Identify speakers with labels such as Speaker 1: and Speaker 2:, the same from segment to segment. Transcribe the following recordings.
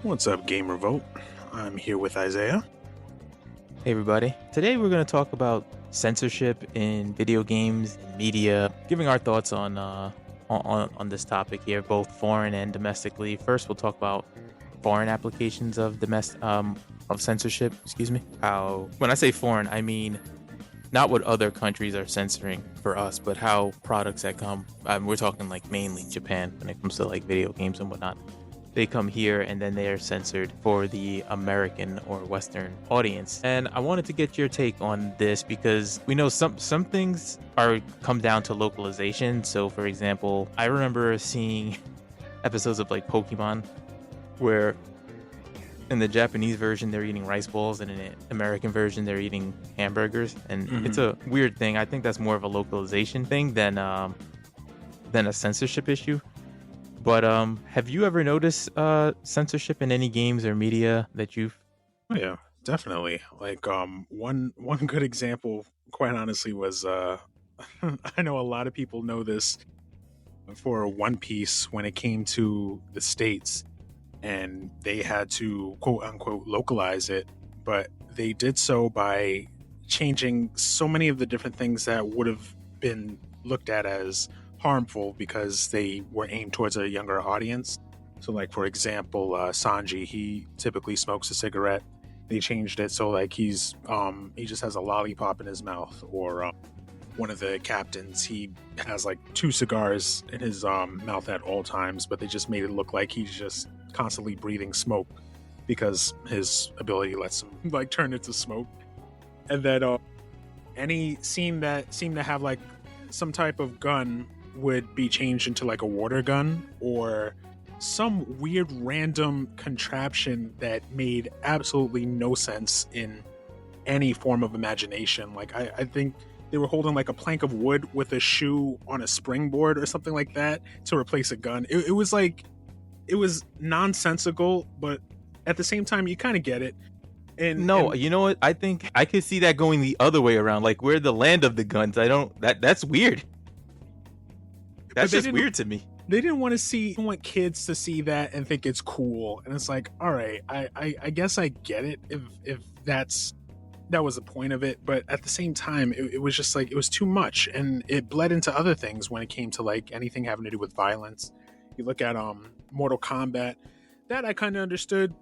Speaker 1: What's up, Game Revolt? I'm here with Isaiah.
Speaker 2: Hey everybody. Today we're going to talk about censorship in video games and media, giving our thoughts on this topic here, both foreign and domestically. First, we'll talk about foreign applications of censorship, How, when I say foreign, I mean not what other countries are censoring for us, but how products that come, we're talking like mainly Japan when it comes to like video games and whatnot. They come here and then they are censored for the American or Western audience. And I wanted to get your take on this because we know some things come down to localization. So for example, I remember seeing episodes of like Pokemon where in the Japanese version they're eating rice balls and in the American version they're eating hamburgers. And It's a weird thing. I think that's more of a localization thing than a censorship issue. But have you ever noticed censorship in any games or media that you've?
Speaker 1: Oh, yeah, definitely. Like one good example, quite honestly, was I know a lot of people know this for One Piece when it came to the States, and they had to quote unquote localize it, but they did so by changing so many of the different things that would have been looked at as harmful because they were aimed towards a younger audience. So like, for example, Sanji, he typically smokes a cigarette. They changed it so like he just has a lollipop in his mouth, or one of the captains, he has like 2 cigars in his mouth at all times, but they just made it look like he's just constantly breathing smoke because his ability lets him like turn into smoke. And then any scene that seemed to have like some type of gun would be changed into like a water gun or some weird random contraption that made absolutely no sense in any form of imagination. Like I think they were holding like a plank of wood with a shoe on a springboard or something like that to replace a gun. It was like, it was nonsensical, but at the same time you kind of get it.
Speaker 2: And you know what? I think I could see that going the other way around. Like, we're the land of the guns. That's weird. That's just weird to me.
Speaker 1: They didn't want kids to see that and think it's cool. And it's like, all right, I guess I get it if that was the point of it. But at the same time, it was just like, it was too much. And it bled into other things when it came to like anything having to do with violence. You look at Mortal Kombat, that I kind of understood.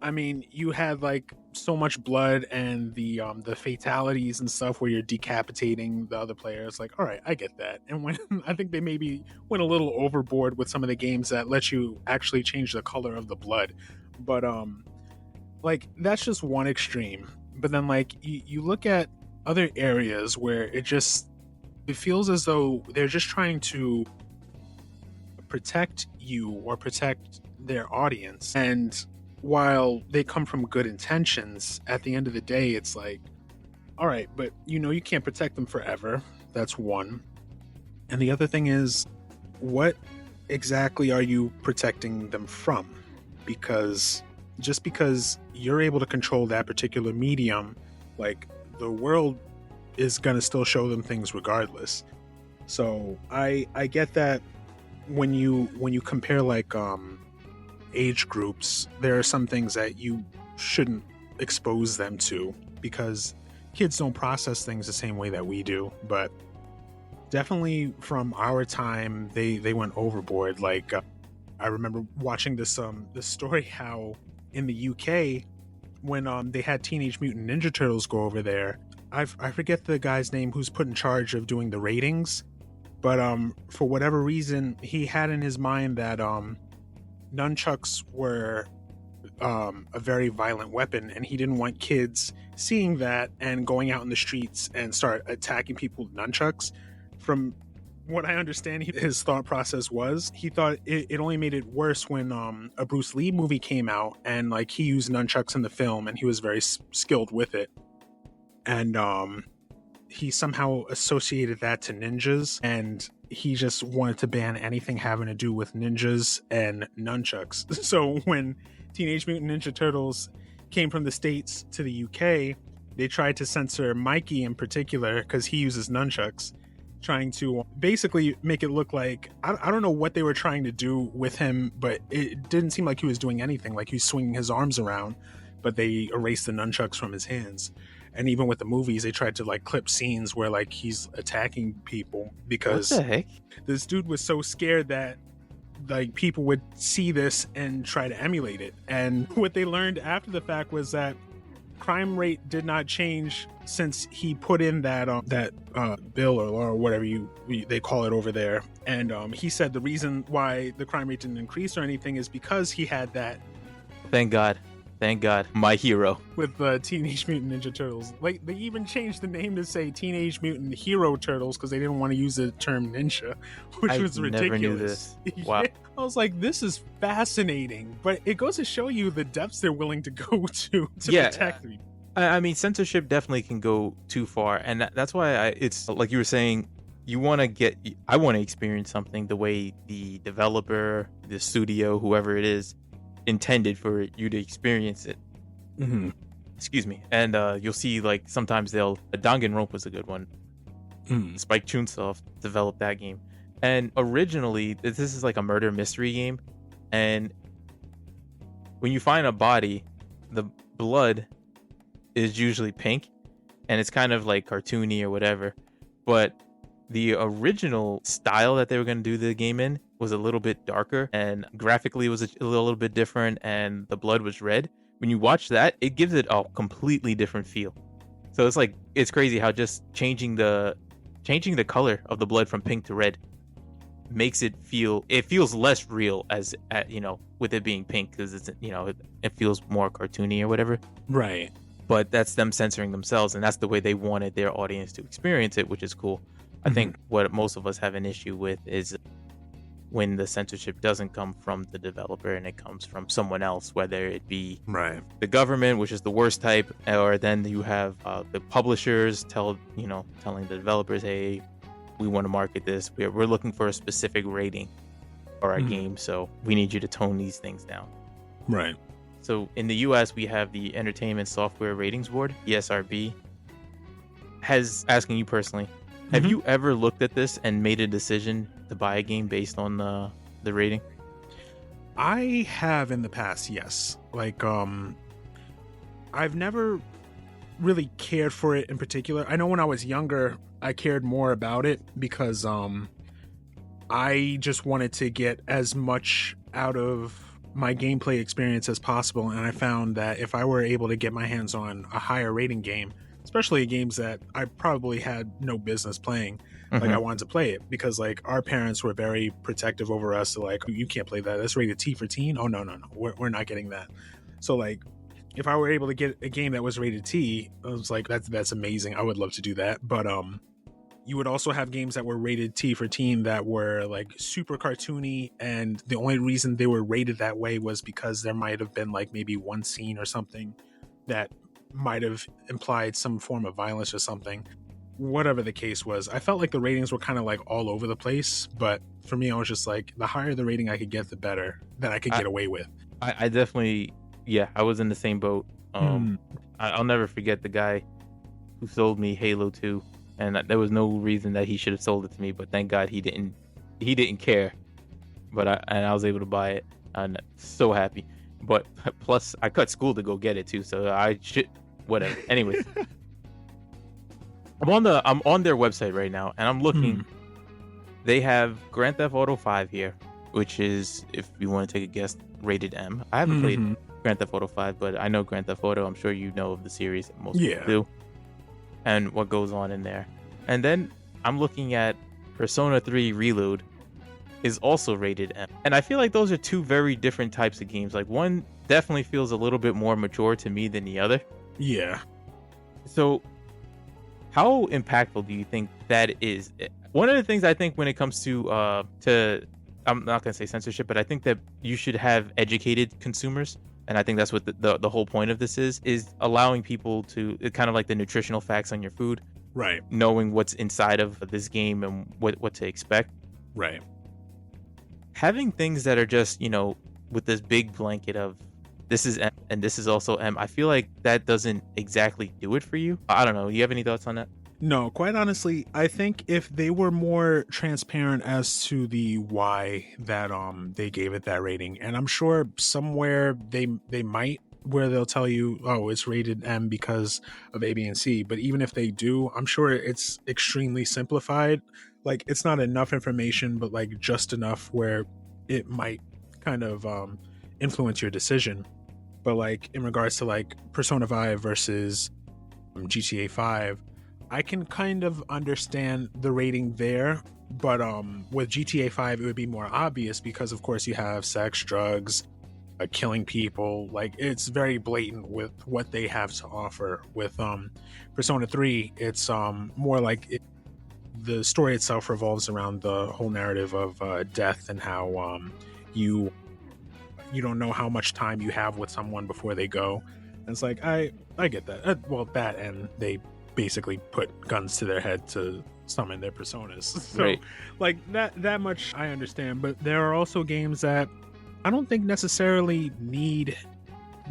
Speaker 1: I mean, you had like so much blood and the fatalities and stuff where you're decapitating the other players. Like, all right, I get that. And when I think they maybe went a little overboard with some of the games that let you actually change the color of the blood. But like, that's just one extreme. But then like you look at other areas where it feels as though they're just trying to protect you or protect their audience. And while they come from good intentions, at the end of the day, it's like, all right, but you can't protect them forever. That's one. And the other thing is, what exactly are you protecting them from? Because just because you're able to control that particular medium, like, the world is going to still show them things regardless. So I get that when you compare like age groups, there are some things that you shouldn't expose them to because kids don't process things the same way that we do. But definitely from our time, they went overboard. Like I remember watching this story how in the UK, when they had Teenage Mutant Ninja Turtles go over there, I forget the guy's name who's put in charge of doing the ratings, but for whatever reason, he had in his mind that nunchucks were a very violent weapon, and he didn't want kids seeing that and going out in the streets and start attacking people with nunchucks. From what I understand, his thought process was he thought it only made it worse when a Bruce Lee movie came out and like he used nunchucks in the film and he was very skilled with it, and he somehow associated that to ninjas, and he just wanted to ban anything having to do with ninjas and nunchucks. So when Teenage Mutant Ninja Turtles came from the States to the UK, they tried to censor Mikey in particular because he uses nunchucks. trying to basically make it look like I don't know what they were trying to do with him, but it didn't seem like he was doing anything. Like he was swinging his arms around, but they erased the nunchucks from his hands. And even with the movies, they tried to like clip scenes where like he's attacking people because
Speaker 2: What the heck?
Speaker 1: this dude was so scared that like people would see this and try to emulate it. And what they learned after the fact was that crime rate did not change since he put in that bill or whatever they call it over there. And he said the reason why the crime rate didn't increase or anything is because he had that.
Speaker 2: Thank God. Thank God. My hero.
Speaker 1: With Teenage Mutant Ninja Turtles. Like, they even changed the name to say Teenage Mutant Hero Turtles because they didn't want to use the term ninja, which was ridiculous.
Speaker 2: Never knew this. Wow.
Speaker 1: I was like, this is fascinating. But it goes to show you the depths they're willing to go to protect me.
Speaker 2: I mean, censorship definitely can go too far. And that's why it's like you were saying, I want to experience something the way the developer, the studio, whoever it is, intended for you to experience it.
Speaker 1: Mm-hmm.
Speaker 2: Excuse me. And you'll see like sometimes Danganronpa was a good one. Spike Chunsoft developed that game, and originally this is like a murder mystery game, and when you find a body, the blood is usually pink, and it's kind of like cartoony or whatever, but the original style that they were going to do the game in was a little bit darker, and graphically was a little bit different, and the blood was red. When you watch that, it gives it a completely different feel. So it's crazy how just changing the color of the blood from pink to red makes it feels less real as with it being pink, because it's it feels more cartoony or whatever.
Speaker 1: Right.
Speaker 2: But that's them censoring themselves, and that's the way they wanted their audience to experience it, which is cool. I think what most of us have an issue with is when the censorship doesn't come from the developer and it comes from someone else, whether it be the government, which is the worst type, or then you have the publishers telling the developers, hey, we want to market this. We're looking for a specific rating for our game, so we need you to tone these things down.
Speaker 1: Right.
Speaker 2: So in the US, we have the Entertainment Software Ratings Board, ESRB, asking you personally, have you ever looked at this and made a decision to buy a game based on the rating?
Speaker 1: I have in the past, yes. Like, I've never really cared for it in particular. I know when I was younger, I cared more about it because I just wanted to get as much out of my gameplay experience as possible, and I found that if I were able to get my hands on a higher rating game, especially games that I probably had no business playing, like I wanted to play it because like our parents were very protective over us. So like, you can't play that. That's rated T for teen. Oh no, we're not getting that. So like, if I were able to get a game that was rated T, I was like, that's amazing. I would love to do that. But you would also have games that were rated T for teen that were like super cartoony, and the only reason they were rated that way was because there might have been like maybe one scene or something that might have implied some form of violence or something. Whatever the case was, I felt like the ratings were kind of like all over the place, but for me, I was just like, the higher the rating I could get, the better that I could get away with.
Speaker 2: I definitely, I was in the same boat. I'll never forget the guy who sold me Halo 2, and there was no reason that he should have sold it to me, but thank God he didn't care. But I was able to buy it, and so happy. But plus, I cut school to go get it too, so I should whatever. Anyways, I'm on their website right now, and I'm looking. They have Grand Theft Auto 5 here, which is, if you want to take a guess, rated M. I haven't played Grand Theft Auto 5, but I know Grand Theft Auto. I'm sure you know of the series. Most people do. And what goes on in there. And then I'm looking at Persona 3 Reload is also rated M. And I feel like those are two very different types of games. Like, one definitely feels a little bit more mature to me than the other.
Speaker 1: Yeah.
Speaker 2: So how impactful do you think that is? One of the things I think when it comes to I'm not going to say censorship, but I think that you should have educated consumers. And I think that's what the whole point of this is allowing people to, kind of like the nutritional facts on your food.
Speaker 1: Right.
Speaker 2: Knowing what's inside of this game and what to expect.
Speaker 1: Right.
Speaker 2: Having things that are just, with this big blanket of this is M and this is also M, I feel like that doesn't exactly do it for you. I don't know. You have any thoughts on that?
Speaker 1: No, quite honestly, I think if they were more transparent as to the why that they gave it that rating, and I'm sure somewhere they might, where they'll tell you, oh, it's rated M because of A, B, and C. But even if they do, I'm sure it's extremely simplified. Like, it's not enough information, but like just enough where it might kind of influence your decision. But like in regards to like Persona 5 versus GTA 5, I can kind of understand the rating there, but with GTA 5 it would be more obvious because of course you have sex, drugs, killing people. Like, it's very blatant with what they have to offer. With Persona 3, it's more like the story itself revolves around the whole narrative of death and how you don't know how much time you have with someone before they go. And it's like, I get that. Well, that, and they basically put guns to their head to summon their personas. So,
Speaker 2: Right.
Speaker 1: like, that much I understand. But there are also games that I don't think necessarily need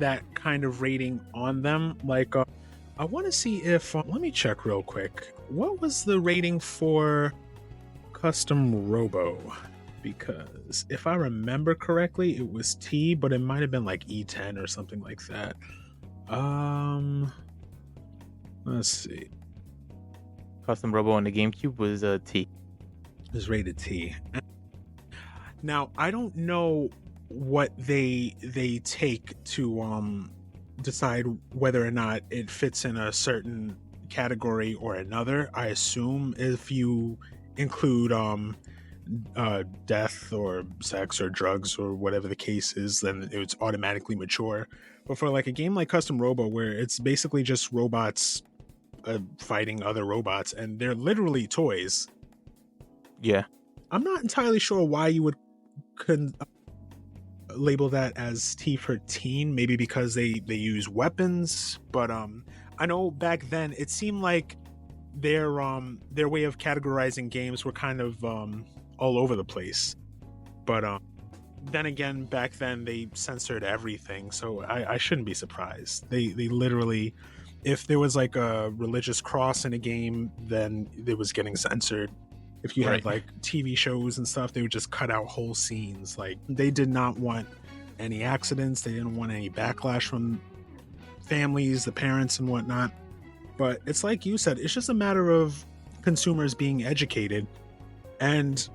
Speaker 1: that kind of rating on them. Like, I want to see if let me check real quick. What was the rating for Custom Robo? Because if I remember correctly, it was T, but it might have been like E10 or something like that. Let's see.
Speaker 2: Custom Robo on the GameCube was T.
Speaker 1: It was rated T. Now, I don't know what they take to decide whether or not it fits in a certain category or another. I assume if you include death or sex or drugs or whatever the case is, then it's automatically mature. But for like a game like Custom Robo, where it's basically just robots fighting other robots and they're literally toys,
Speaker 2: Yeah.
Speaker 1: I'm not entirely sure why you would label that as T for teen. Maybe because they use weapons, but I know back then it seemed like their way of categorizing games were kind of all over the place. But then again, back then they censored everything, so I shouldn't be surprised. They literally, if there was like a religious cross in a game, then it was getting censored. If you had like TV shows and stuff, they would just cut out whole scenes. Like, they did not want any accidents. They didn't want any backlash from families, the parents and whatnot. But it's like you said, it's just a matter of consumers being educated. And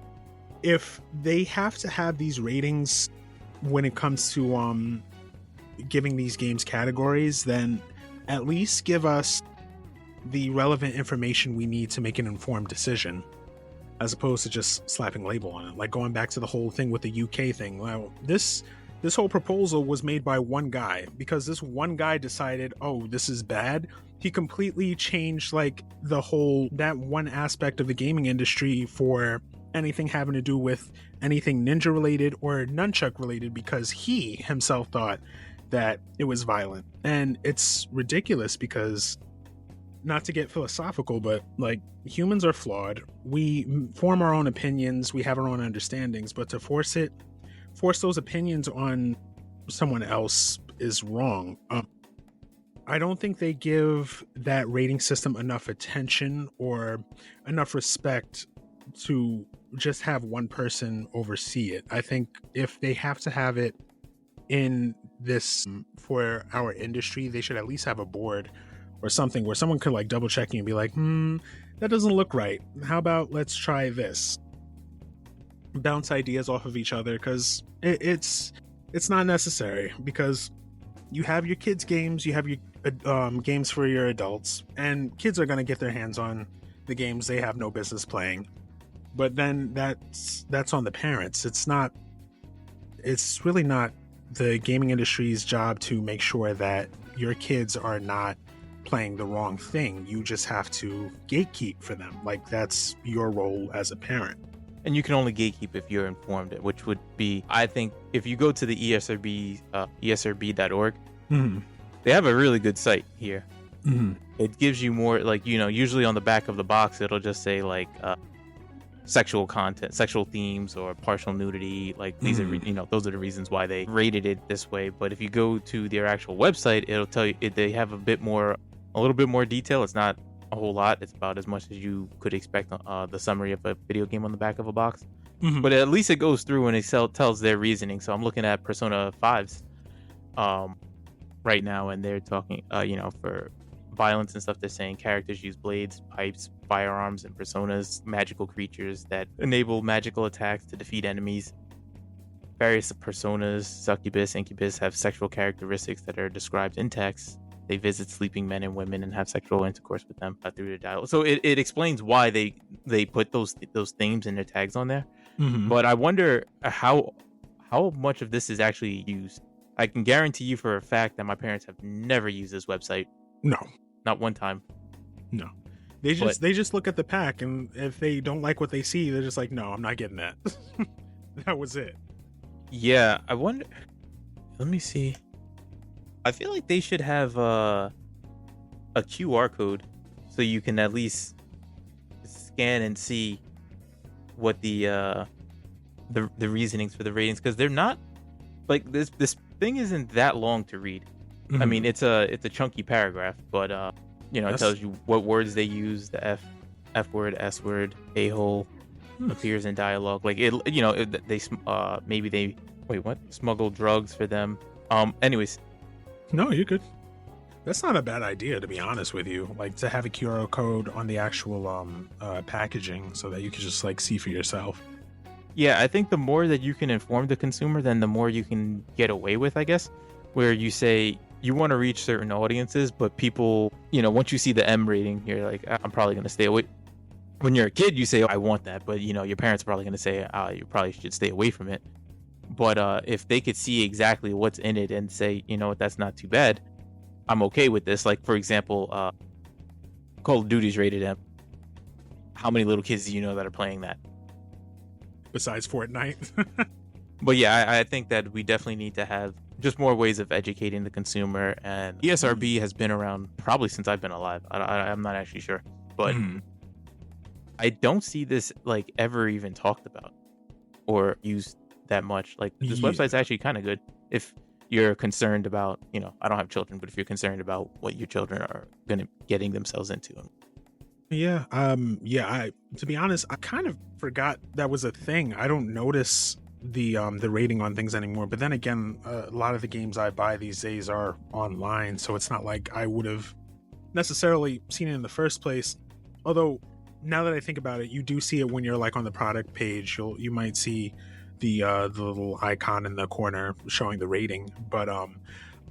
Speaker 1: if they have to have these ratings when it comes to giving these games categories, then at least give us the relevant information we need to make an informed decision, as opposed to just slapping a label on it. Like, going back to the whole thing with the UK thing. Well, this whole proposal was made by one guy, because this one guy decided, oh, this is bad. He completely changed like that one aspect of the gaming industry for anything having to do with anything ninja related or nunchuck related, because he himself thought that it was violent. And it's ridiculous because, not to get philosophical, but like, humans are flawed. We form our own opinions, we have our own understandings, but to force those opinions on someone else is wrong. I don't think they give that rating system enough attention or enough respect to just have one person oversee it. I think if they have to have it in this for our industry, they should at least have a board or something where someone could like double check you and be like, that doesn't look right. How about let's try this? Bounce ideas off of each other, because it's not necessary, because you have your kids' games, you have your games for your adults, and kids are going to get their hands on the games they have no business playing. But then that's on the parents. It's really not the gaming industry's job to make sure that your kids are not playing the wrong thing. You just have to gatekeep for them. Like, that's your role as a parent.
Speaker 2: And you can only gatekeep if you're informed, which would be, I think, if you go to the ESRB, ESRB.org, they have a really good site here. It gives you more, like, usually on the back of the box, it'll just say like sexual content, sexual themes, or partial nudity. Like, these are, those are the reasons why they rated it this way. But if you go to their actual website, it'll tell you they have a little bit more detail. It's not a whole lot. It's about as much as you could expect the summary of a video game on the back of a box.
Speaker 1: Mhm.
Speaker 2: But at least it goes through and it tells their reasoning. So I'm looking at Persona 5's right now, and they're talking, for violence and stuff. They're saying characters use blades, pipes, firearms, and personas, magical creatures that enable magical attacks to defeat enemies. Various personas, succubus, incubus, have sexual characteristics that are described in text. They visit sleeping men and women and have sexual intercourse with them through their dialogue. So it explains why they put those themes and their tags on there.
Speaker 1: Mhm.
Speaker 2: But I wonder how much of this is actually used. I can guarantee you for a fact that my parents have never used this website.
Speaker 1: No.
Speaker 2: Not one time.
Speaker 1: No. They just look at the pack, and if they don't like what they see, they're just like, no, I'm not getting that. That was it.
Speaker 2: Yeah, I wonder. Let me see. I feel like they should have a QR code so you can at least scan and see what the reasonings for the ratings, because they're not like this thing isn't that long to read. I mean, it's a chunky paragraph, but it tells you what words they use. The F word, S word, a-hole appears in dialogue. Like they smuggle drugs for them. Anyways.
Speaker 1: No, you're good. That's not a bad idea, to be honest with you. Like, to have a QR code on the actual packaging so that you can just like see for yourself.
Speaker 2: Yeah, I think the more that you can inform the consumer, then the more you can get away with, I guess. Where you say you want to reach certain audiences, but people, once you see the M rating, you're like, I'm probably going to stay away. When you're a kid, you say, I want that, but your parents are probably going to say, you probably should stay away from it. But if they could see exactly what's in it and say, that's not too bad, I'm okay with this. Like, for example, Call of Duty's rated M. How many little kids do you know that are playing that?
Speaker 1: Besides Fortnite.
Speaker 2: But yeah, I think that we definitely need to have just more ways of educating the consumer. And ESRB has been around probably since I've been alive. I'm not actually sure. But I don't see this like ever even talked about or used that much. Like, this website's actually kind of good if you're concerned about, I don't have children, but if you're concerned about what your children are getting themselves into.
Speaker 1: Yeah. To be honest, I kind of forgot that was a thing. I don't notice the rating on things anymore. But then again, a lot of the games I buy these days are online, so it's not like I would have necessarily seen it in the first place. Although, now that I think about it, you do see it when you're like on the product page. You might see the little icon in the corner showing the rating. But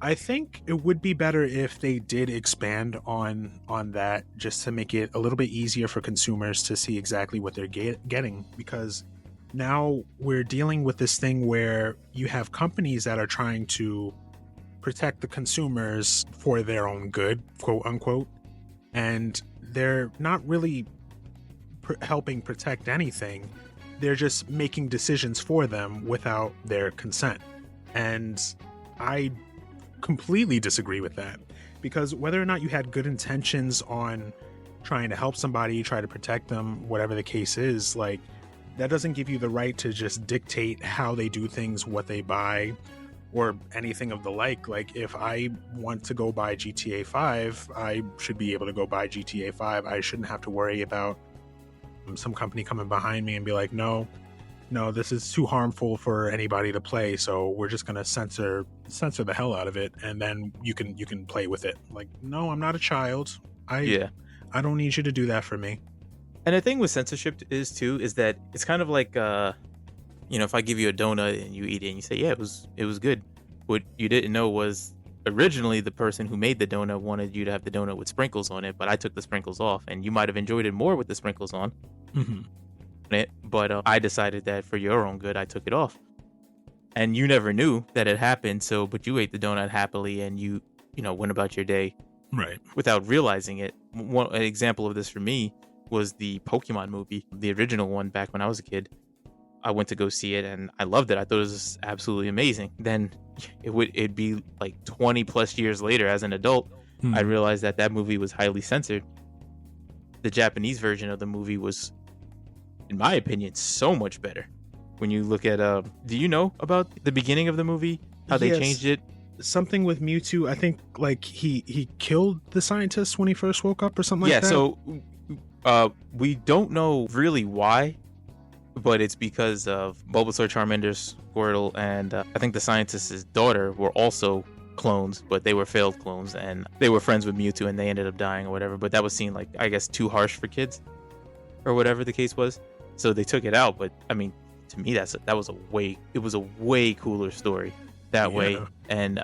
Speaker 1: I think it would be better if they did expand on that, just to make it a little bit easier for consumers to see exactly what they're getting, because now we're dealing with this thing where you have companies that are trying to protect the consumers for their own good, quote unquote, and they're not really helping protect anything. They're just making decisions for them without their consent. And I completely disagree with that, because whether or not you had good intentions on trying to help somebody, try to protect them, whatever the case is, like, that doesn't give you the right to just dictate how they do things, what they buy, or anything of the like. Like, if I want to go buy GTA 5, I should be able to go buy GTA 5. I shouldn't have to worry about some company coming behind me and be like, no, this is too harmful for anybody to play, so we're just gonna censor the hell out of it, and then you can play with it. Like, no, I'm not a child. I don't need you to do that for me.
Speaker 2: And the thing with censorship is that it's kind of like if I give you a donut and you eat it and you say, yeah, it was good, what you didn't know was originally the person who made the donut wanted you to have the donut with sprinkles on it, but I took the sprinkles off, and you might have enjoyed it more with the sprinkles on. But I decided that for your own good, I took it off, and you never knew that it happened. So, but you ate the donut happily, and you went about your day,
Speaker 1: right,
Speaker 2: without realizing it. An example of this for me was the Pokemon movie, the original one, back when I was a kid. I went to go see it, and I loved it. I thought it was absolutely amazing. Then it'd be like 20 plus years later, as an adult, I realized that movie was highly censored. The Japanese version of the movie was, in my opinion, so much better. When you look at, do you know about the beginning of the movie? How they changed it?
Speaker 1: something with Mewtwo. I think like he killed the scientist when he first woke up or something like that.
Speaker 2: So we don't know really why, but it's because of Bulbasaur, Charmander, Squirtle, and I think the scientist's daughter were also clones, but they were failed clones, and they were friends with Mewtwo, and they ended up dying or whatever. But that was seen like, I guess, too harsh for kids, or whatever the case was. So they took it out. But I mean, to me, it was a way cooler story that way. And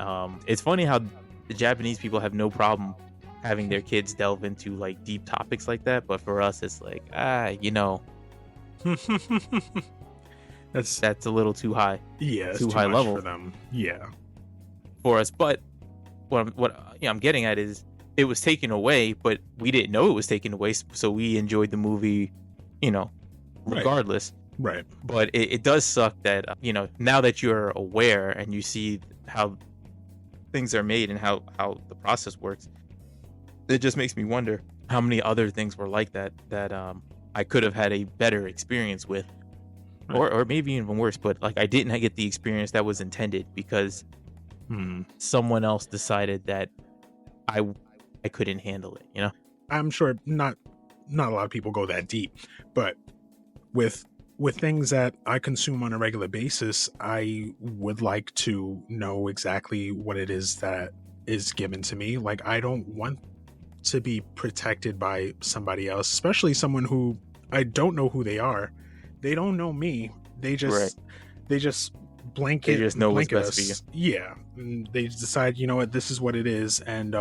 Speaker 2: it's funny how the Japanese people have no problem having their kids delve into like deep topics like that, but for us, it's like that's a little too high.
Speaker 1: Yeah, it's
Speaker 2: too high level
Speaker 1: for them. Yeah,
Speaker 2: for us. But what I'm getting at is it was taken away, but we didn't know it was taken away, so we enjoyed the movie, regardless.
Speaker 1: Right.
Speaker 2: But it does suck that now that you're aware and you see how things are made and how the process works, it just makes me wonder how many other things were like that I could have had a better experience with. Right. Or maybe even worse, but like I didn't get the experience that was intended because someone else decided that I couldn't handle it,
Speaker 1: I'm sure not a lot of people go that deep, but with things that I consume on a regular basis, I would like to know exactly what it is that is given to me. Like, I don't want to be protected by somebody else, especially someone who I don't know who they are. They don't know me. They just blanket.
Speaker 2: They just know what's
Speaker 1: blanket
Speaker 2: best
Speaker 1: us.
Speaker 2: for you.
Speaker 1: Yeah, and they decide, you know what, this is what it is, and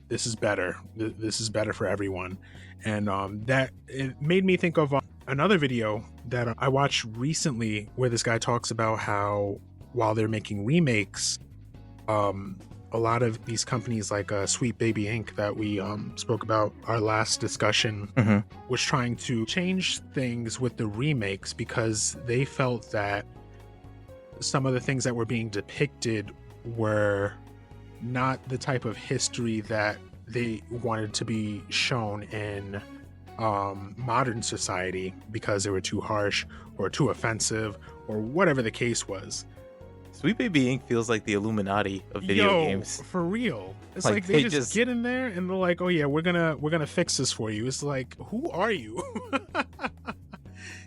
Speaker 1: this is better. This is better for everyone, and that it made me think of another video that I watched recently where this guy talks about how while they're making remakes, a lot of these companies like Sweet Baby Inc. that we spoke about our last discussion was trying to change things with the remakes because they felt that some of the things that were being depicted were not the type of history that they wanted to be shown in modern society because they were too harsh or too offensive or whatever the case was.
Speaker 2: Sweet Baby Inc. feels like the Illuminati of video games.
Speaker 1: For real. It's like they just get in there and they're like, oh yeah, we're gonna fix this for you. It's like, who are you?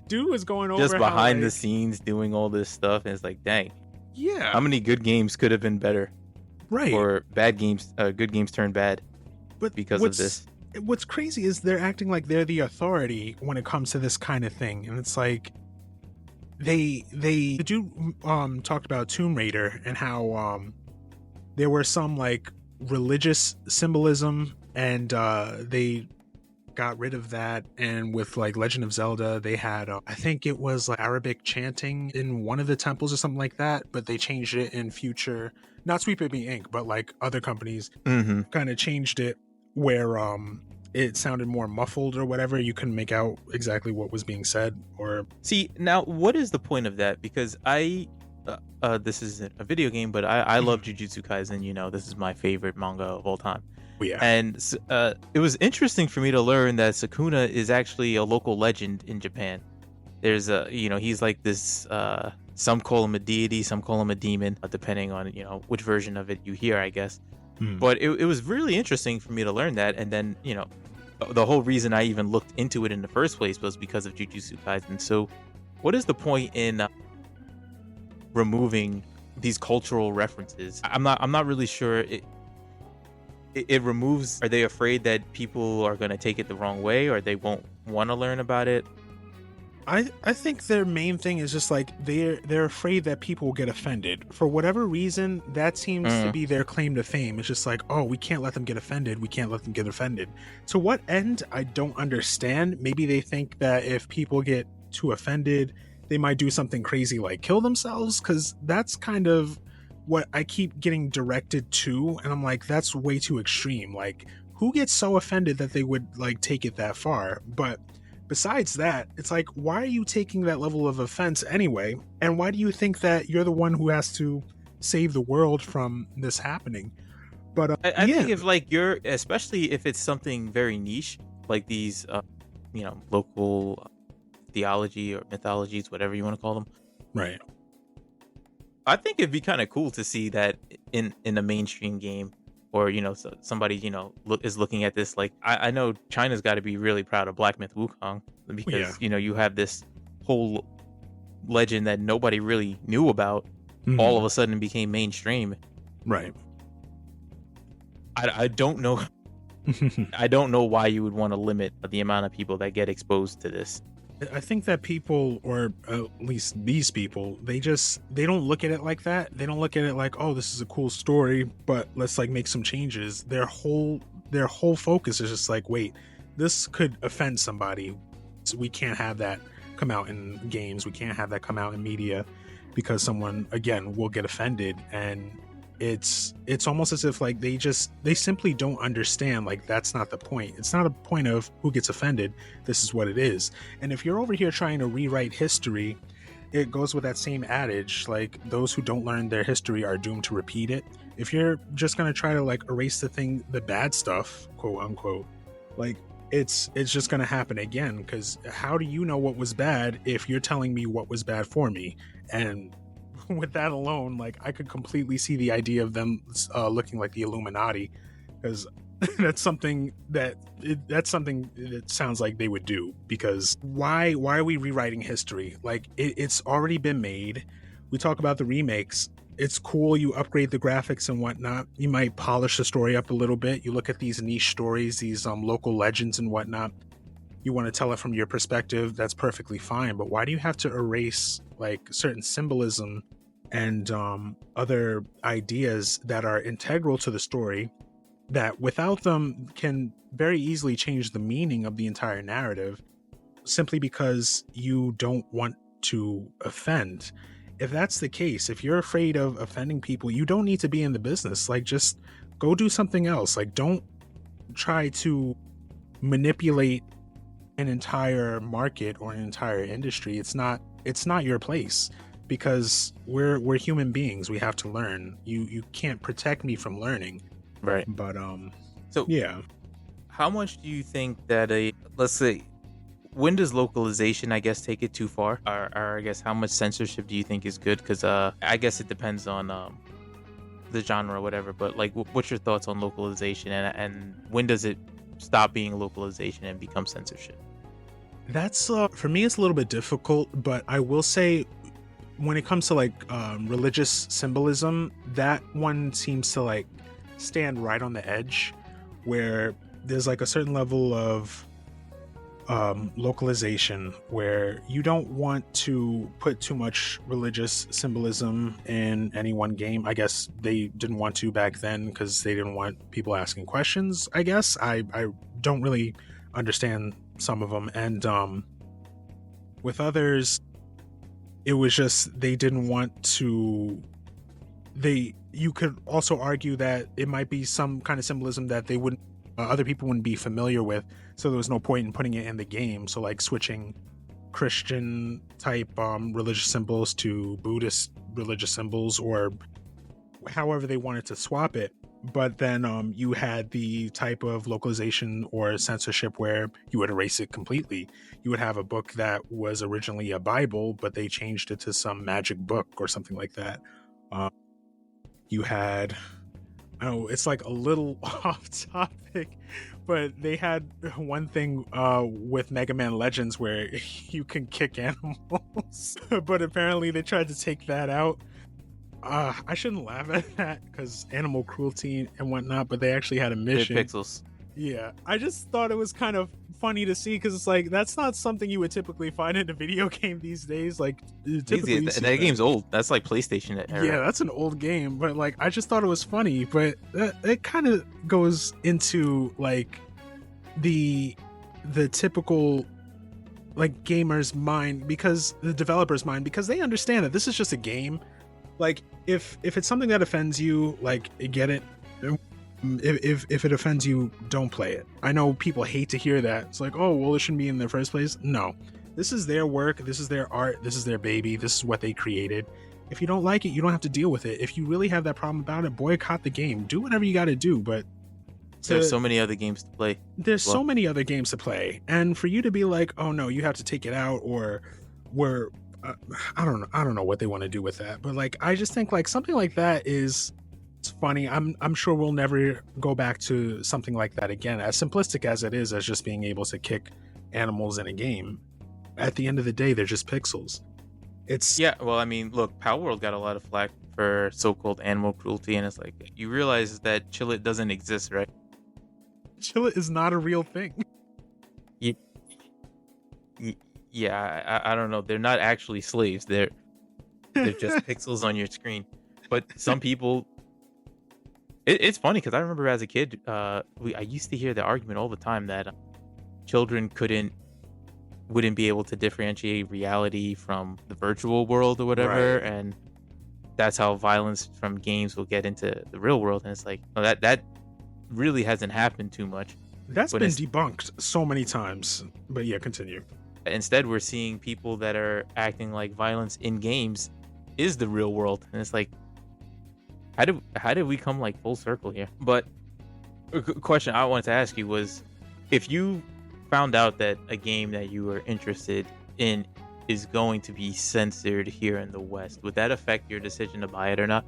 Speaker 1: Dude was going over
Speaker 2: just behind the scenes doing all this stuff, and it's like, dang.
Speaker 1: Yeah.
Speaker 2: How many good games could have been better?
Speaker 1: Right.
Speaker 2: Or bad games, good games turned bad because of this.
Speaker 1: What's crazy is they're acting like they're the authority when it comes to this kind of thing, and it's like the dude talked about Tomb Raider and how there were some like religious symbolism and they got rid of that, and with like Legend of Zelda they had I think it was like Arabic chanting in one of the temples or something like that, but they changed it in future, not Sweet Baby Inc., but like other companies kind of changed it where it sounded more muffled or whatever. You couldn't make out exactly what was being said. Or
Speaker 2: see, now what is the point of that? Because I this isn't a video game, but I love Jujutsu Kaisen. This is my favorite manga of all time.
Speaker 1: Yeah.
Speaker 2: And it was interesting for me to learn that Sukuna is actually a local legend in Japan. There's he's like this some call him a deity, some call him a demon, depending on which version of it you hear, I guess. But it was really interesting for me to learn that, and then the whole reason I even looked into it in the first place was because of Jujutsu Kaisen. So what is the point in removing these cultural references? I'm not really sure. It removes. Are they afraid that people are going to take it the wrong way, or they won't want to learn about it?
Speaker 1: I think their main thing is just like they're afraid that people will get offended. For whatever reason, that seems to be their claim to fame. It's just like, oh, we can't let them get offended. We can't let them get offended. To what end? I don't understand. Maybe they think that if people get too offended, they might do something crazy like kill themselves, because that's kind of what I keep getting directed to, and I'm like, that's way too extreme. Like, who gets so offended that they would like take it that far? But besides that, it's like, why are you taking that level of offense anyway? And why do you think that you're the one who has to save the world from this happening? But
Speaker 2: I think if like especially if it's something very niche, like these local theology or mythologies, whatever you want to call them,
Speaker 1: right?
Speaker 2: I think it'd be kind of cool to see that in a mainstream game, or somebody is looking at this. Like I know China's got to be really proud of Black Myth Wukong, because
Speaker 1: Yeah.
Speaker 2: you have this whole legend that nobody really knew about, all of
Speaker 1: Mhm.
Speaker 2: a sudden became mainstream.
Speaker 1: Right.
Speaker 2: I don't know. I don't know why you would want to limit the amount of people that get exposed to this.
Speaker 1: I think that people, or at least these people, they don't look at it like that. They don't look at it like, oh, this is a cool story, but let's like make some changes. Their whole focus is just like, wait, this could offend somebody, so we can't have that come out in games. We can't have that come out in media, because someone again will get offended. And it's almost as if like they simply don't understand, like that's not the point. It's not a point of who gets offended. This is what it is. And if you're over here trying to rewrite history, it goes with that same adage, like those who don't learn their history are doomed to repeat it. If you're just going to try to like erase the bad stuff, quote unquote, like it's just going to happen again. Because how do you know what was bad if you're telling me what was bad for me? And with that alone, like I could completely see the idea of them looking like the Illuminati, because that's something that sounds like they would do. Because why are we rewriting history? Like it's already been made. We talk about the remakes. It's cool, you upgrade the graphics and whatnot, you might polish the story up a little bit, you look at these niche stories, these local legends and whatnot, you want to tell it from your perspective, that's perfectly fine. But why do you have to erase like certain symbolism and other ideas that are integral to the story, that without them can very easily change the meaning of the entire narrative, simply because you don't want to offend? If that's the case, if you're afraid of offending people, you don't need to be in the business. Like, just go do something else. Like, don't try to manipulate an entire market or an entire industry. It's not your place, because we're human beings. We have to learn. You can't protect me from learning.
Speaker 2: Right.
Speaker 1: But
Speaker 2: so
Speaker 1: yeah.
Speaker 2: How much do you think that let's say, when does localization, I guess, take it too far? Or I guess, how much censorship do you think is good? Because I guess it depends on the genre or whatever. But like, what's your thoughts on localization, and when does it stop being localization and become censorship?
Speaker 1: That's for me, it's a little bit difficult, but I will say, when it comes to like religious symbolism, that one seems to like stand right on the edge, where there's like a certain level of localization where you don't want to put too much religious symbolism in any one game. I guess they didn't want to back then because they didn't want people asking questions. I guess I don't really understand some of them. And with others, it was just they didn't want to. You could also argue that it might be some kind of symbolism that they wouldn't, other people wouldn't be familiar with, so there was no point in putting it in the game. So like switching Christian type religious symbols to Buddhist religious symbols, or however they wanted to swap it. But then you had the type of localization or censorship where you would erase it completely. You would have a book that was originally a Bible, but they changed it to some magic book or something like that. You had, it's like a little off topic, but they had one thing with Mega Man Legends where you can kick animals, but apparently they tried to take that out. I shouldn't laugh at that because animal cruelty and whatnot, but they actually had a mission.
Speaker 2: Pixels.
Speaker 1: Yeah, I just thought it was kind of funny to see, because it's like, that's not something you would typically find in a video game these days. Like, typically
Speaker 2: that game's old. That's like PlayStation era.
Speaker 1: Yeah, that's an old game, but like, I just thought it was funny. But it kind of goes into like the typical like gamer's mind, because the developer's mind, because they understand that this is just a game. Like, if it's something that offends you, like, get it. If it offends you, don't play it. I know people hate to hear that. It's like, oh, well, it shouldn't be in the first place. No, this is their work. This is their art. This is their baby. This is what they created. If you don't like it, you don't have to deal with it. If you really have that problem about it, boycott the game. Do whatever you got to do. But
Speaker 2: there's so many other games to play.
Speaker 1: There's so many other games to play. And for you to be like, oh, no, you have to take it out, or we're uh, I don't know what they want to do with that, but like I just think like something like that is it's funny. I'm sure we'll never go back to something like that again, as simplistic as it is as just being able to kick animals in a game. At the end of the day, they're just pixels. It's
Speaker 2: Yeah, well, I mean, look, Power World got a lot of flack for so-called animal cruelty, and it's like you realize that Chillet doesn't exist, right?
Speaker 1: Chilla is not a real thing.
Speaker 2: You, y yeah, I don't know. They're not actually slaves. They're just pixels on your screen. But some people, it's funny because I remember as a kid, I used to hear the argument all the time that children wouldn't be able to differentiate reality from the virtual world or whatever,
Speaker 1: Right.
Speaker 2: and that's how violence from games will get into the real world. And it's like, no, that really hasn't happened too much.
Speaker 1: That's
Speaker 2: But
Speaker 1: been debunked so many times. But yeah, continue.
Speaker 2: instead, we're seeing people that are acting like violence in games is the real world, and it's like, how did we come like full circle here? But a question I wanted to ask you was, if you found out that a game that you were interested in is going to be censored here in the West, would that affect your decision to buy it or not?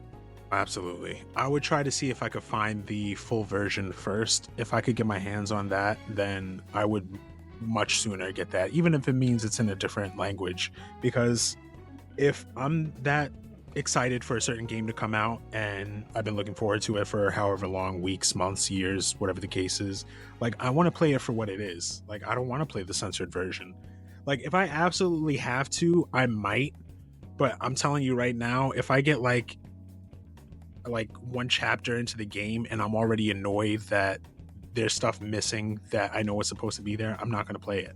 Speaker 1: Absolutely. I would try to see if I could find the full version first. If I could get my hands on that, then I would much sooner get that, even if it means it's in a different language. Because if I'm that excited for a certain game to come out and I've been looking forward to it for however long, weeks, months, years, whatever the case is, like I want to play it for what it is. Like I don't want to play the censored version. Like if I absolutely have to, I might, but I'm telling you right now, if I get like one chapter into the game and I'm already annoyed that there's stuff missing that I know is supposed to be there, I'm not going to play it.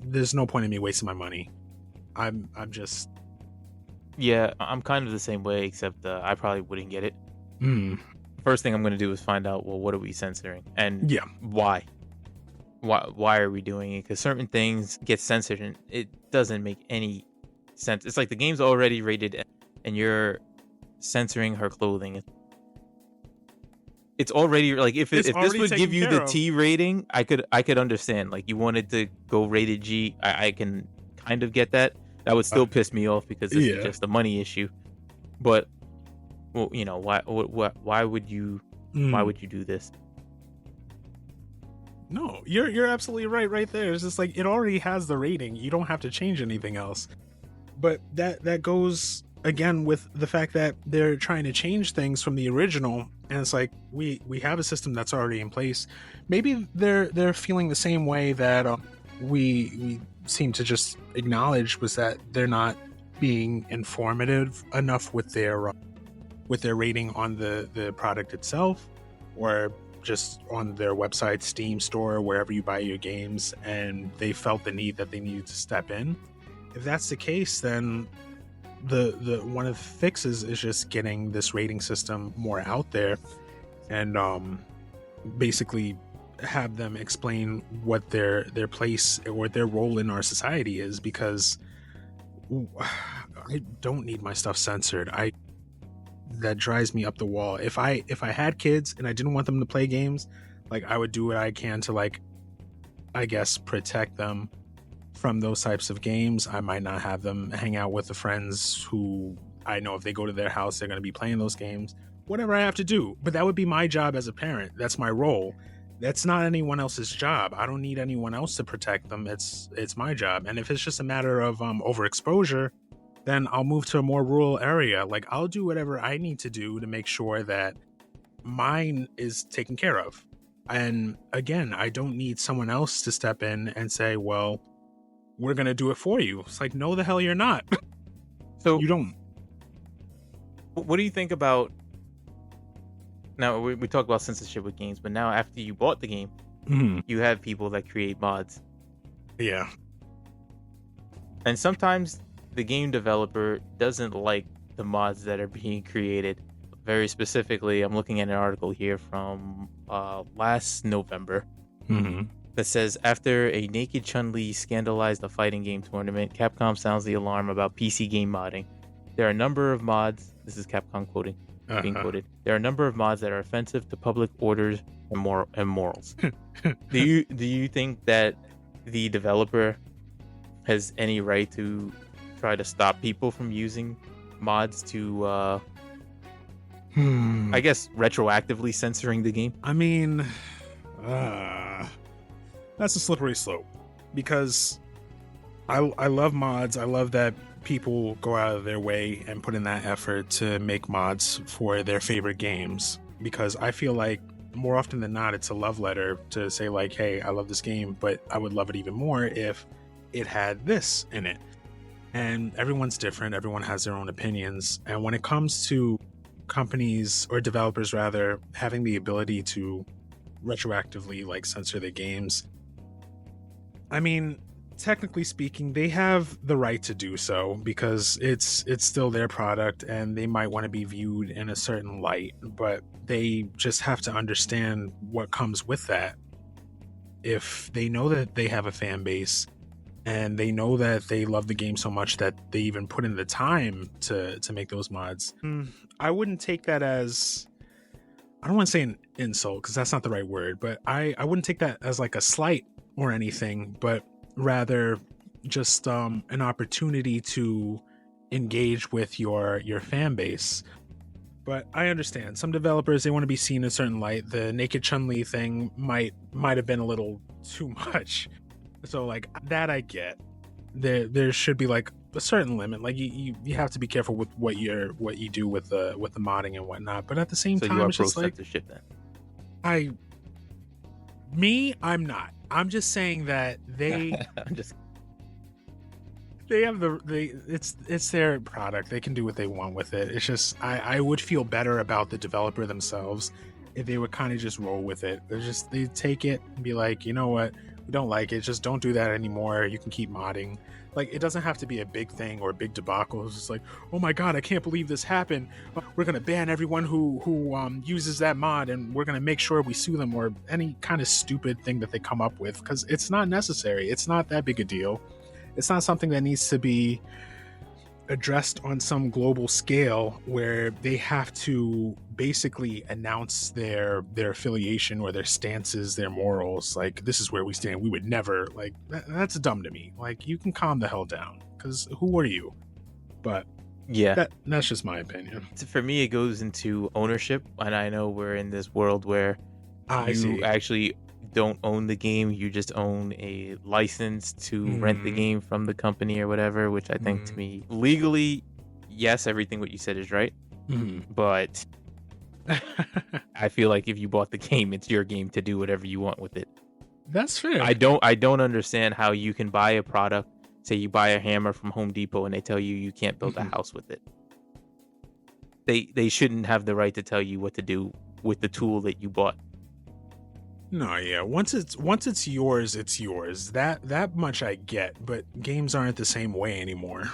Speaker 1: There's no point in me wasting my money. I'm just
Speaker 2: Yeah, I'm kind of the same way, except I probably wouldn't get it.
Speaker 1: mm,
Speaker 2: First thing I'm going to do is find out, well, what are we censoring and
Speaker 1: yeah.
Speaker 2: why? Why are we doing it? Because certain things get censored and it doesn't make any sense. It's like the game's already rated M, and you're censoring her clothing. It's already like
Speaker 1: It's
Speaker 2: if this
Speaker 1: already
Speaker 2: would give
Speaker 1: taken
Speaker 2: you
Speaker 1: care
Speaker 2: the
Speaker 1: of.
Speaker 2: T rating, I could understand. Like you wanted to go rated G, I can kind of get that. That would still piss me off because this is
Speaker 1: Yeah.
Speaker 2: just a money issue. But well, why would you do this?
Speaker 1: No, you're absolutely right there. It's just like it already has the rating. You don't have to change anything else. But that goes again with the fact that they're trying to change things from the original, and it's like we have a system that's already in place. Maybe they're feeling the same way that we seem to just acknowledge, was that they're not being informative enough with their rating on the product itself, or just on their website, Steam store, wherever you buy your games, and they felt the need that they needed to step in. If that's the case, then the one of the fixes is just getting this rating system more out there, and basically have them explain what their place or their role in our society is, because I don't need my stuff censored. That drives me up the wall. If I had kids and I didn't want them to play games, like I would do what I can to, like, I guess, protect them from those types of games. I might not have them hang out with the friends who I know if they go to their house they're going to be playing those games. Whatever I have to do, but that would be my job as a parent. That's my role. That's not anyone else's job. I don't need anyone else to protect them. It's my job. And if it's just a matter of overexposure, then I'll move to a more rural area. Like I'll do whatever I need to do to make sure that mine is taken care of. And again, I don't need someone else to step in and say, well, we're going to do it for you. It's like, no, the hell you're not.
Speaker 2: So
Speaker 1: You don't.
Speaker 2: what do you think about, now we talk about censorship with games, but now after you bought the game, you have people that create mods.
Speaker 1: Yeah.
Speaker 2: And sometimes the game developer doesn't like the mods that are being created. Very specifically, I'm looking at an article here from last November that says, after a naked Chun-Li scandalized a fighting game tournament, Capcom sounds the alarm about PC game modding. There are a number of mods, this is Capcom being quoted. There are a number of mods that are offensive to public orders and morals. Do you think that the developer has any right to try to stop people from using mods to, I guess, retroactively censoring the game?
Speaker 1: I mean, that's a slippery slope, because I love mods. I love that people go out of their way and put in that effort to make mods for their favorite games, because I feel like more often than not, it's a love letter to say like, hey, I love this game, but I would love it even more if it had this in it. And everyone's different. Everyone has their own opinions. And when it comes to companies, or developers rather, having the ability to retroactively like censor their games, I mean, technically speaking, they have the right to do so, because it's still their product and they might want to be viewed in a certain light, but they just have to understand what comes with that. If they know that they have a fan base and they know that they love the game so much that they even put in the time to make those mods, I wouldn't take that as, I don't want to say an insult because that's not the right word, but I wouldn't take that as like a slight or anything, but rather just an opportunity to engage with your fan base. But I understand some developers, they want to be seen in a certain light. The naked Chun-Li thing might have been a little too much, so like that I get. There should be like a certain limit. Like you have to be careful with what you do with the modding and whatnot. But at the same time,
Speaker 2: you are
Speaker 1: it's
Speaker 2: pro
Speaker 1: just like,
Speaker 2: censorship then?
Speaker 1: I'm not. I'm just saying that they they have it's their product. They can do what they want with it. It's just I would feel better about the developer themselves if they would kind of just roll with it. They take it and be like, you know what, we don't like it. Just don't do that anymore. You can keep modding. Like, it doesn't have to be a big thing or a big debacle. It's just like, oh my god, I can't believe this happened. We're gonna ban everyone who uses that mod, and we're gonna make sure we sue them, or any kind of stupid thing that they come up with, because it's not necessary. It's not that big a deal. It's not something that needs to be addressed on some global scale where they have to basically announce their affiliation or their stances, their morals. Like, this is where we stand. We would never, like, that's dumb to me. Like, you can calm the hell down, because who are you? But
Speaker 2: yeah,
Speaker 1: that's just my opinion.
Speaker 2: For me, it goes into ownership, and I know we're in this world where you actually don't own the game. You just own a license to rent the game from the company or whatever, which I think to me, legally, yes, everything what you said is right. But I feel like if you bought the game, it's your game to do whatever you want with it.
Speaker 1: That's fair.
Speaker 2: I don't understand how you can buy a product, say you buy a hammer from Home Depot, and they tell you can't build a house with it. They shouldn't have the right to tell you what to do with the tool that you bought.
Speaker 1: No, yeah. Once it's yours, it's yours. That much I get, but games aren't the same way anymore.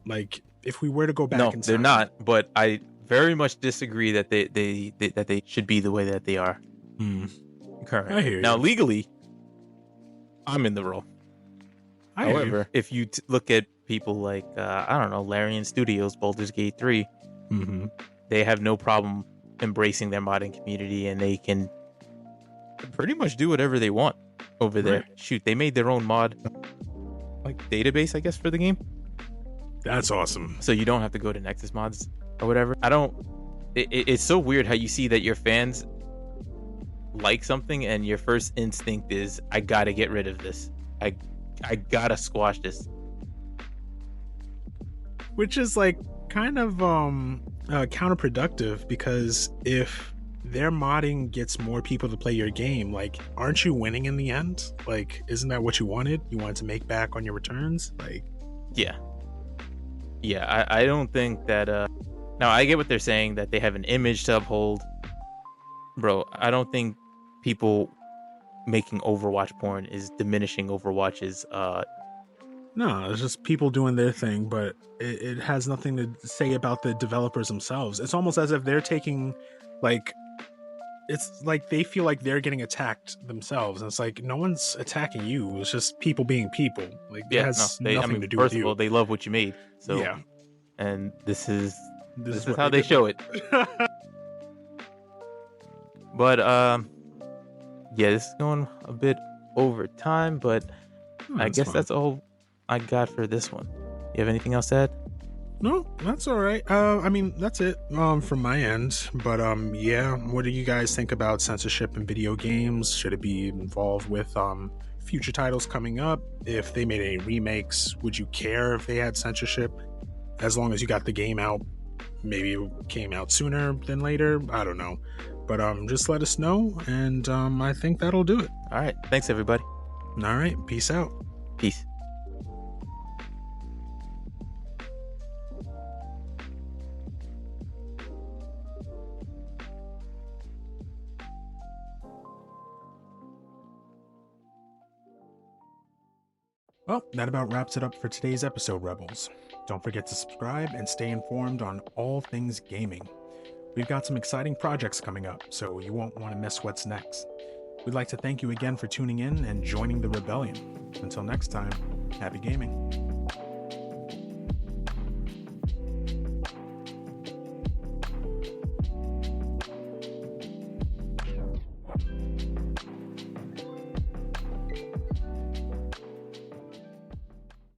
Speaker 1: Like, if we were to go back in time,
Speaker 2: they're not, but I very much disagree that they should be the way that they are currently.
Speaker 1: I hear you.
Speaker 2: Now, legally, I'm in the role. However, if you look at people like I don't know, Larian Studios, Baldur's Gate 3, they have no problem embracing their modding community, and they can pretty much do whatever they want over there. Shoot, they made their own mod like database, I guess, for the game.
Speaker 1: That's awesome.
Speaker 2: So you don't have to go to Nexus Mods or whatever. It's so weird how you see that your fans like something and your first instinct is, I gotta get rid of this. I gotta squash this.
Speaker 1: Which is like kind of counterproductive, because if their modding gets more people to play your game, like, aren't you winning in the end? Like, isn't that what you wanted? You wanted to make back on your returns? Like,
Speaker 2: yeah, I don't think that now I get what they're saying, that they have an image to uphold. Bro, I don't think people making Overwatch porn is diminishing Overwatch's
Speaker 1: no, it's just people doing their thing, but it has nothing to say about the developers themselves. It's almost as if they're taking, like, it's like they feel like they're getting attacked themselves, and it's like, no one's attacking you. It's just people being people. Like, it has nothing to do with you.
Speaker 2: First of all, they love what you made, so
Speaker 1: yeah.
Speaker 2: And this is how they show it. But yeah, this is going a bit over time, but I guess that's all I got for this one. You have anything else to add?
Speaker 1: No, that's all right. I mean, that's it from my end. But yeah, what do you guys think about censorship in video games? Should it be involved with future titles coming up? If they made any remakes, would you care if they had censorship? As long as you got the game out, maybe it came out sooner than later. I don't know. But just let us know, and I think that'll do it.
Speaker 2: All right. Thanks, everybody.
Speaker 1: All right, peace out.
Speaker 2: Peace.
Speaker 1: Well, that about wraps it up for today's episode, Rebels. Don't forget to subscribe and stay informed on all things gaming. We've got some exciting projects coming up, so you won't want to miss what's next. We'd like to thank you again for tuning in and joining the rebellion. Until next time, happy gaming.